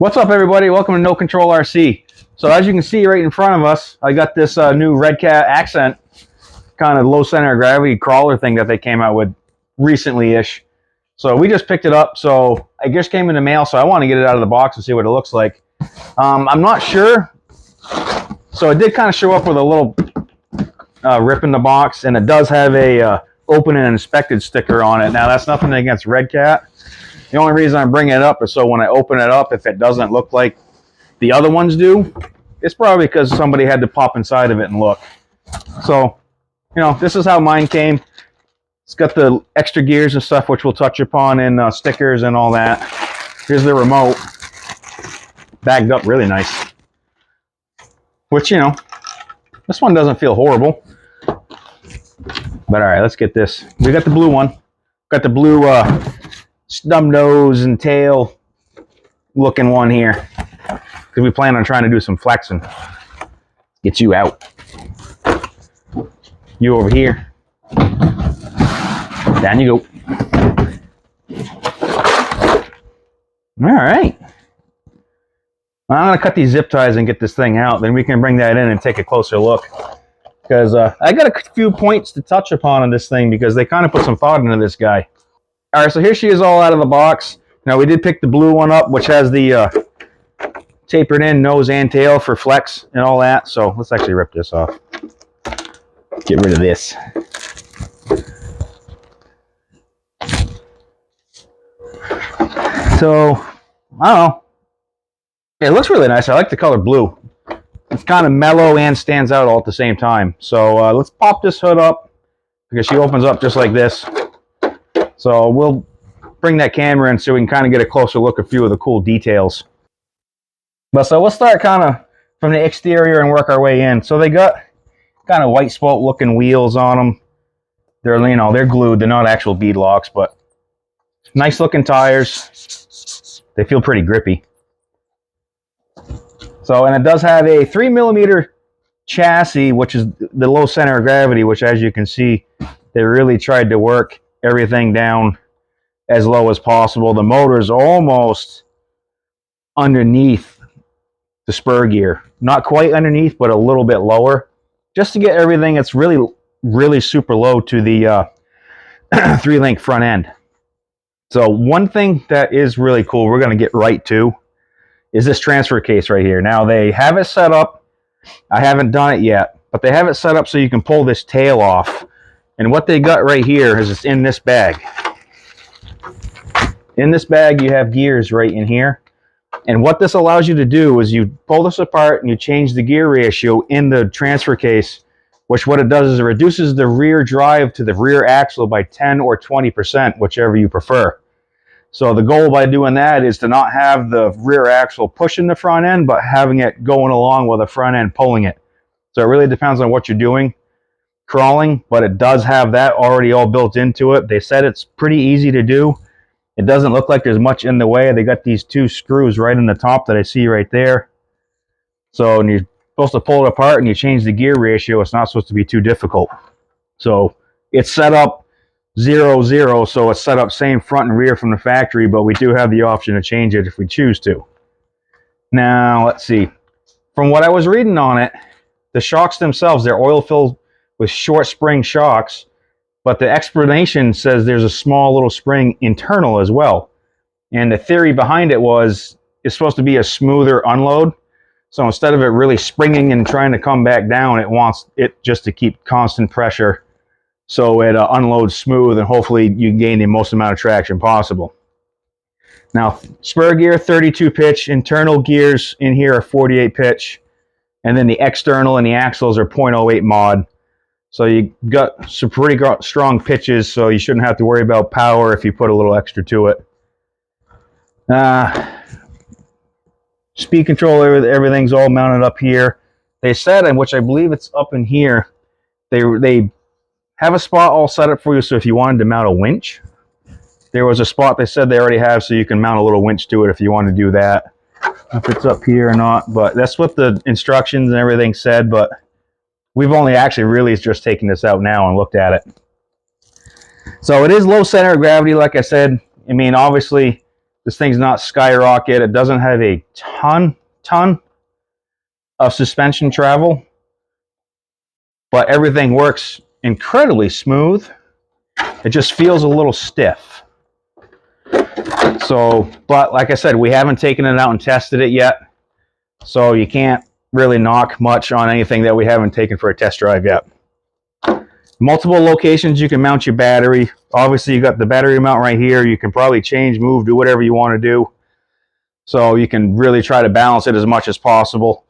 What's up, everybody? Welcome to No Control RC. So as you can see right in front of us, I got this new Redcat Ascent kind of low center of gravity crawler thing that they came out with recently-ish. So we just picked it up. So it just came in the mail, so I want to get it out of the box and see what it looks like. I'm not sure. So it did kind of show up with a little rip in the box, and it does have a open and inspected sticker on it. Now, that's nothing against Redcat. The only reason I'm bringing it up is so when I open it up, if it doesn't look like the other ones do, it's probably because somebody had to pop inside of it and look. So, you know, this is how mine came. It's got the extra gears and stuff, which we'll touch upon, and stickers and all that. Here's the remote. Bagged up really nice. Which, you know, this one doesn't feel horrible. But all right, let's get this. We got the blue one. Got the blue snub nose and tail looking one here, because we plan on trying to do some flexing. Get you out. You over here. Down you go. All right. I'm going to cut these zip ties and get this thing out. Then we can bring that in and take a closer look. Because I got a few points to touch upon on this thing, because they kind of put some thought into this guy. All right, so here she is all out of the box. Now, we did pick the blue one up, which has the tapered in nose and tail for flex and all that. So let's actually rip this off. Get rid of this. So, I don't know. It looks really nice. I like the color blue. It's kind of mellow and stands out all at the same time. So let's pop this hood up, because she opens up just like this. So we'll bring that camera in so we can kind of get a closer look at a few of the cool details. But so we'll start kind of from the exterior and work our way in. So they got kind of white spoke looking wheels on them. They're, you know, they're glued. They're not actual bead locks, but nice looking tires. They feel pretty grippy. So, and it does have a 3mm chassis, which is the low center of gravity, which, as you can see, they really tried to work everything down as low as possible. The motor's almost underneath the spur gear. Not quite underneath, but a little bit lower, just to get everything that's really, really super low to the 3-link front end. So one thing that is really cool, we're going to get right to, is this transfer case right here. Now, they have it set up. I haven't done it yet, but they have it set up so you can pull this tail off. And what they got right here is it's in this bag. In this bag, you have gears right in here. And what this allows you to do is you pull this apart and you change the gear ratio in the transfer case, which what it does is it reduces the rear drive to the rear axle by 10 or 20%, whichever you prefer. So the goal by doing that is to not have the rear axle pushing the front end, but having it going along with the front end pulling it. So it really depends on what you're doing. Crawling, but it does have that already all built into it. They said it's pretty easy to do. It doesn't look like there's much in the way. They got these 2 screws right in the top that I see right there. So when you're supposed to pull it apart and you change the gear ratio, it's not supposed to be too difficult. So it's set up 0-0, so it's set up same front and rear from the factory, but we do have the option to change it if we choose to. Now, let's see. From what I was reading on it, the shocks themselves, they're oil-filled with short spring shocks, but the explanation says there's a small little spring internal as well. And the theory behind it was it's supposed to be a smoother unload. So instead of it really springing and trying to come back down, it wants it just to keep constant pressure so it unloads smooth, and hopefully you gain the most amount of traction possible. Now, spur gear 32 pitch, internal gears in here are 48 pitch, and then the external and the axles are 0.08 mod. So you got some pretty strong pitches, so you shouldn't have to worry about power if you put a little extra to it. Speed control, everything's all mounted up here. They said, and which I believe it's up in here, they have a spot all set up for you, so if you wanted to mount a winch, there was a spot they said they already have, so you can mount a little winch to it if you want to do that. If it's up here or not, but that's what the instructions and everything said, but we've only actually really just taken this out now and looked at it. So it is low center of gravity, like I said. I mean, obviously, This thing's not skyrocket. It doesn't have a ton of suspension travel, but everything works incredibly smooth. It just feels a little stiff. So, but like I said, we haven't taken it out and tested it yet, so you can't really knock much on anything that we haven't taken for a test drive yet. Multiple locations you can mount your battery. Obviously, you got the battery mount right here. You can probably change, move, do whatever you want to do. So you can really try to balance it as much as possible.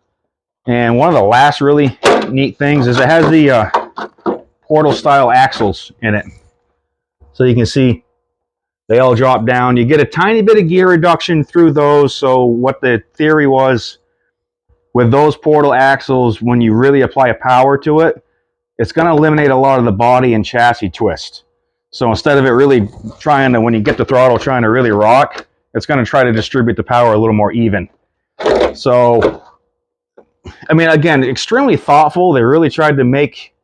And one of the last really neat things is it has the portal style axles in it. So you can see they all drop down. You get a tiny bit of gear reduction through those. So what the theory was with those portal axles, when you really apply a power to it, it's going to eliminate a lot of the body and chassis twist. So instead of it really trying to, when you get the throttle, trying to really rock, it's going to try to distribute the power a little more even. So, I mean, again, extremely thoughtful. They really tried to make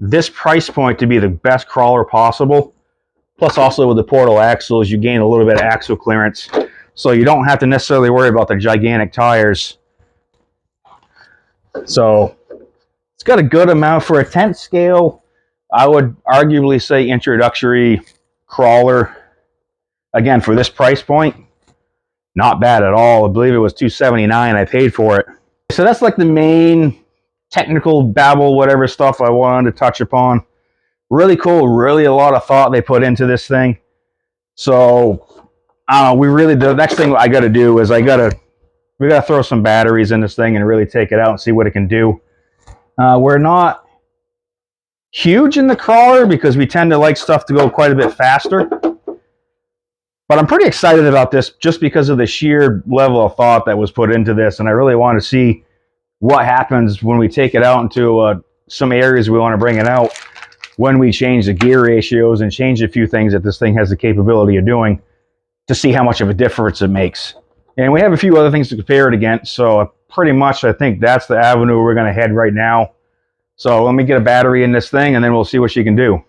this price point to be the best crawler possible. Plus, also with the portal axles, you gain a little bit of axle clearance. So you don't have to necessarily worry about the gigantic tires. So it's got a good amount for a 10th scale. I would arguably say introductory crawler. Again, for this price point, not bad at all. I believe it was $279 I paid for it. So that's like the main technical babble, whatever stuff I wanted to touch upon. Really cool, really a lot of thought they put into this thing. So, the next thing I got to do is we got to throw some batteries in this thing and really take it out and see what it can do. We're not huge in the crawler because we tend to like stuff to go quite a bit faster. But I'm pretty excited about this just because of the sheer level of thought that was put into this. And I really want to see what happens when we take it out into some areas we want to bring it out, when we change the gear ratios and change a few things that this thing has the capability of doing, to see how much of a difference it makes. And we have a few other things to compare it against. So pretty much I think that's the avenue we're going to head right now. So let me get a battery in this thing and then we'll see what she can do.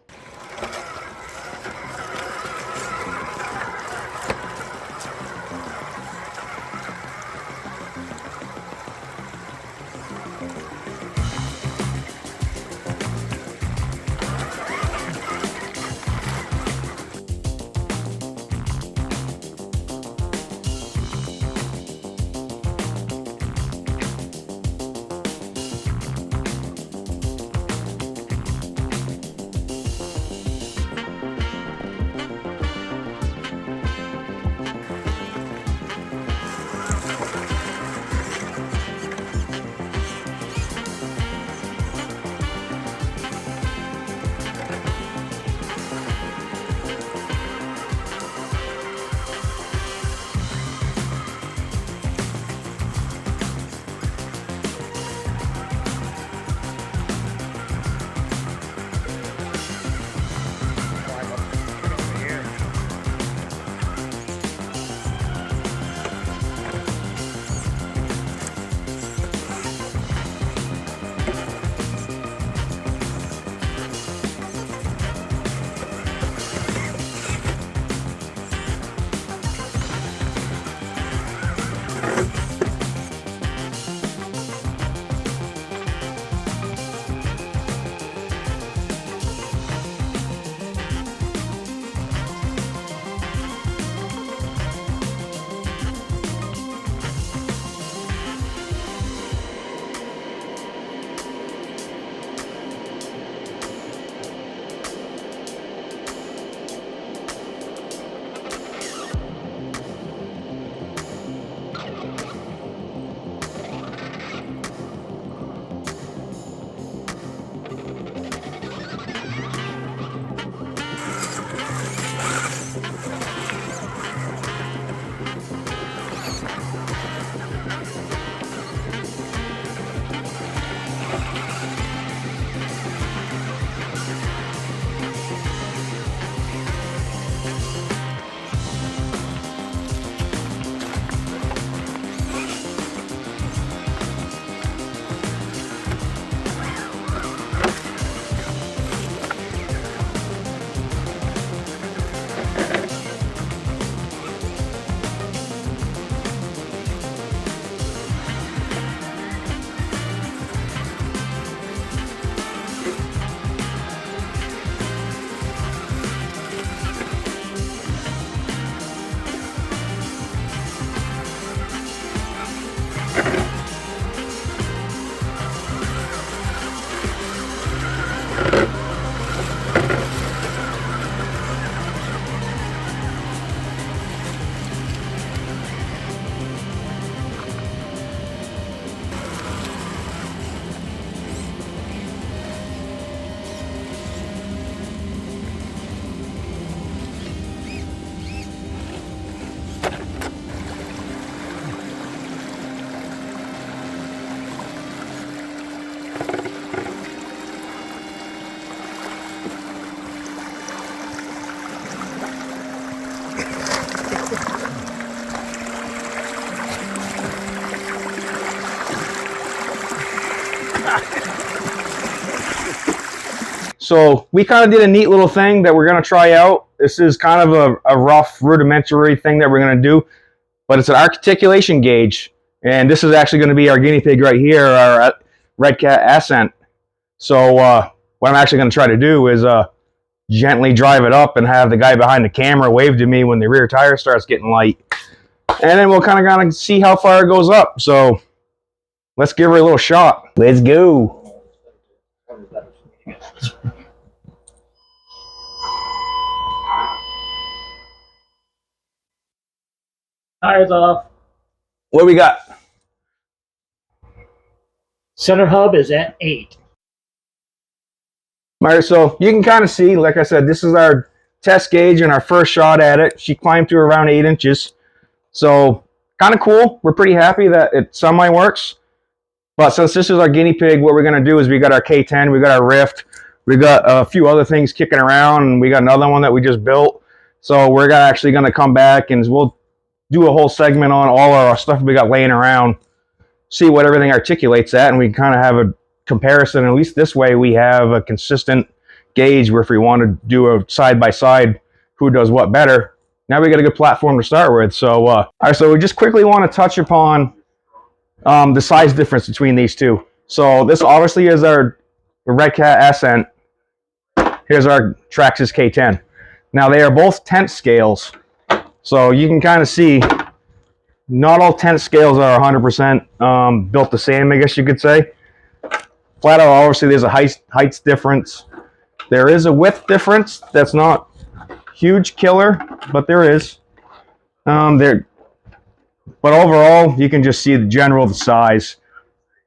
So we kind of did a neat little thing that we're going to try out. This is kind of a rough rudimentary thing that we're going to do, but it's an articulation gauge. And this is actually going to be our guinea pig right here, our Redcat Ascent. So what I'm actually going to try to do is gently drive it up and have the guy behind the camera wave to me when the rear tire starts getting light. And then we'll kind of see how far it goes up. So let's give her a little shot. Let's go. Tires off. What do we got? Center hub is at 8. All right, so you can kind of see, like I said, this is our test gauge and our first shot at it. She climbed to around 8 inches. So kind of cool. We're pretty happy that it semi works. But since this is our guinea pig, what we're going to do is we got our K10, we got our Rift, we got a few other things kicking around, and we got another one that we just built. So we're actually going to come back and we'll do a whole segment on all our stuff we got laying around, see what everything articulates at, and we kind of have a comparison. At least this way we have a consistent gauge where if we want to do a side-by-side who does what better, now we got a good platform to start with. So, all right, so we just quickly want to touch upon the size difference between these two. So this obviously is our Redcat Ascent. Here's our Traxxas K10. Now they are both tent scales. So you can kind of see not all tent scales are 100% built the same, I guess you could say. Flat out, obviously there's a height difference. There is a width difference that's not huge killer, but there is. But overall, you can just see the general size.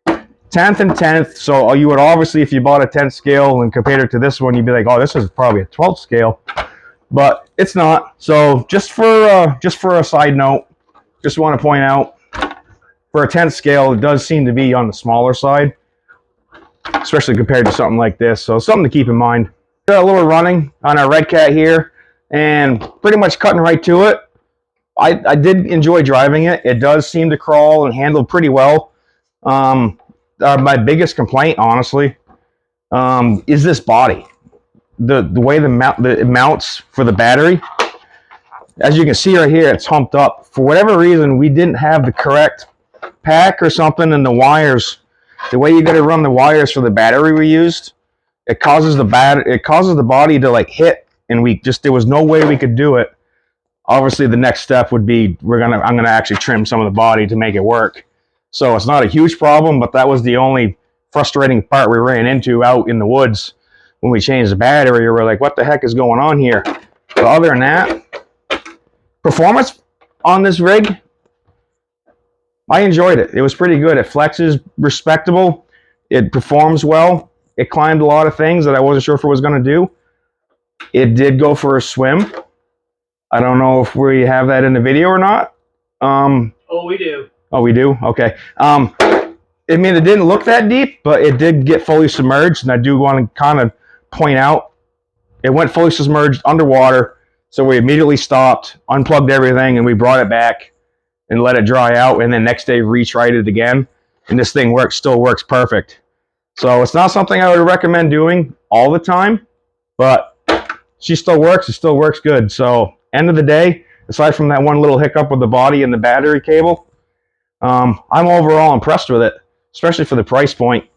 10th and 10th, so you would obviously, if you bought a 10th scale and compared it to this one, you'd be like, oh, this is probably a 12th scale. But it's not. So just for a side note, just want to point out, for a 10th scale, it does seem to be on the smaller side, especially compared to something like this. So something to keep in mind. Got a little running on our Redcat here, and pretty much cutting right to it. I did enjoy driving it. It does seem to crawl and handle pretty well. My biggest complaint, honestly, is this body. The way it mounts for the battery. As you can see right here, it's humped up. For whatever reason, we didn't have the correct pack or something in the wires. The way you got to run the wires for the battery we used, it causes the body to like hit, and there was no way we could do it. Obviously, the next step would be I'm gonna actually trim some of the body to make it work. So it's not a huge problem, but that was the only frustrating part we ran into out in the woods when we changed the battery. We're like, what the heck is going on here? But other than that, performance on this rig, I enjoyed it. It was pretty good. It flexes respectable. It performs well. It climbed a lot of things that I wasn't sure if it was going to do. It did go for a swim. I don't know if we have that in the video or not. Oh, we do. Oh, we do? Okay. I mean, it didn't look that deep, but it did get fully submerged, and I do want to kind of point out, it went fully submerged underwater, so we immediately stopped, unplugged everything, and we brought it back and let it dry out, and then next day retried it again, and this thing still works perfect. So it's not something I would recommend doing all the time, but she still works. It still works good. So end of the day, aside from that one little hiccup with the body and the battery cable, I'm overall impressed with it, especially for the price point.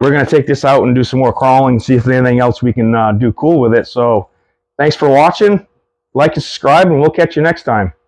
We're going to take this out and do some more crawling, see if there's anything else we can do cool with it. So thanks for watching. Like and subscribe, and we'll catch you next time.